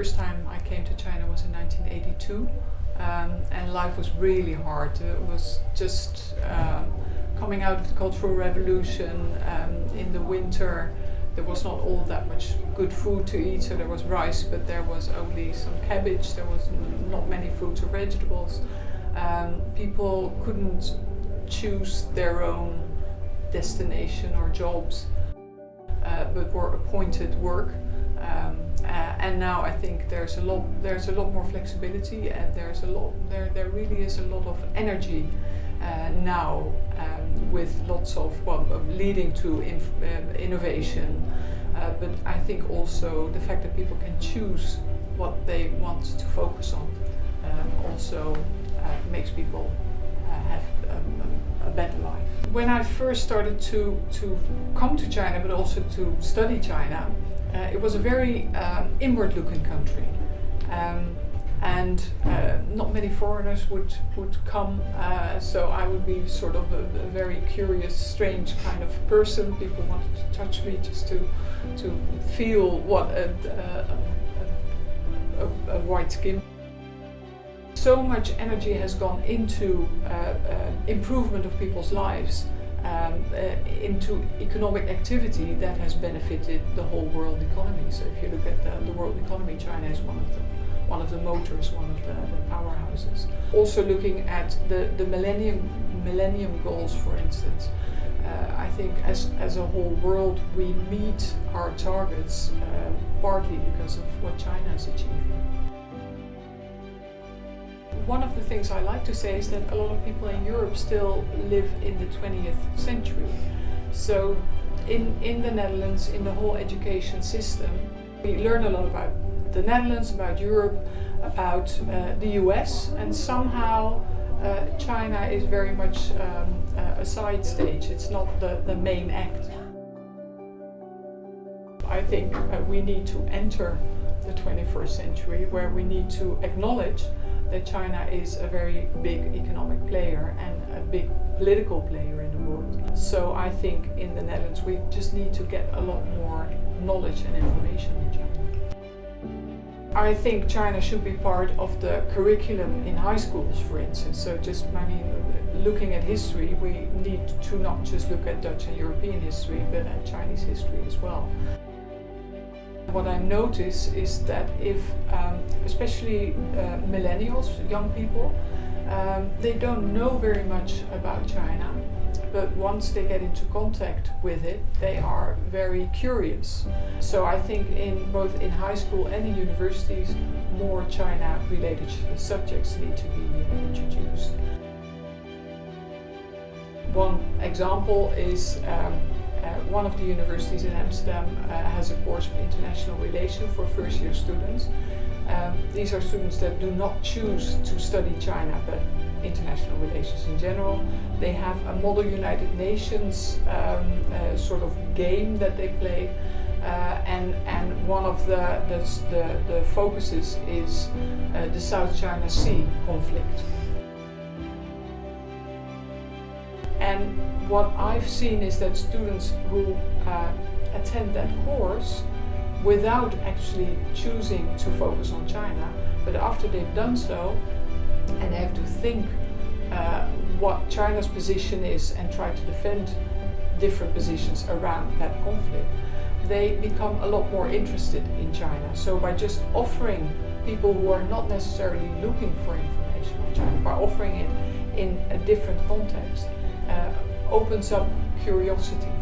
first time I came to China was in 1982, and life was really hard. It was just coming out of the Cultural Revolution. In the winter there was not all that much good food to eat, so there was rice, but there was only some cabbage, there was not many fruits or vegetables. People couldn't choose their own destination or jobs, but were appointed work. And now I think there's a lot more flexibility, and there really is a lot of energy now, with lots of leading to innovation. But I think also the fact that people can choose what they want to focus on also makes people have a better life. When I first started to come to China, but also to study China, it was a very inward-looking country, and not many foreigners would come. So I would be sort of a very curious, strange kind of person. People wanted to touch me just to feel what a white skin. So much energy has gone into improvement of people's lives, into economic activity that has benefited the whole world economy. So if you look at the world economy, China is one of the motors, one of the powerhouses. Also looking at the millennium goals, for instance, I think as a whole world we meet our targets partly because of what China is achieving. One of the things I like to say is that a lot of people in Europe still live in the 20th century. So in the Netherlands, in the whole education system, we learn a lot about the Netherlands, about Europe, about the US, and somehow China is very much a side stage. It's not the main act. I think we need to enter the 21st century where we need to acknowledge that China is a very big economic player and a big political player in the world. So I think in the Netherlands we just need to get a lot more knowledge and information in China. I think China should be part of the curriculum in high schools, for instance. So looking at history, we need to not just look at Dutch and European history, but at Chinese history as well. What I notice is that if, especially millennials, young people, they don't know very much about China, but once they get into contact with it, they are very curious. So I think both in high school and in universities, more China-related subjects need to be introduced. One example is one of the universities in Amsterdam has a course of international relations for first-year students. These are students that do not choose to study China, but international relations in general. They have a Model United Nations sort of game that they play, and one of the focuses is the South China Sea conflict. And what I've seen is that students who attend that course without actually choosing to focus on China, but after they've done so and they have to think what China's position is and try to defend different positions around that conflict, they become a lot more interested in China. So by just offering people who are not necessarily looking for information on China, by offering it in a different context, opens up curiosity.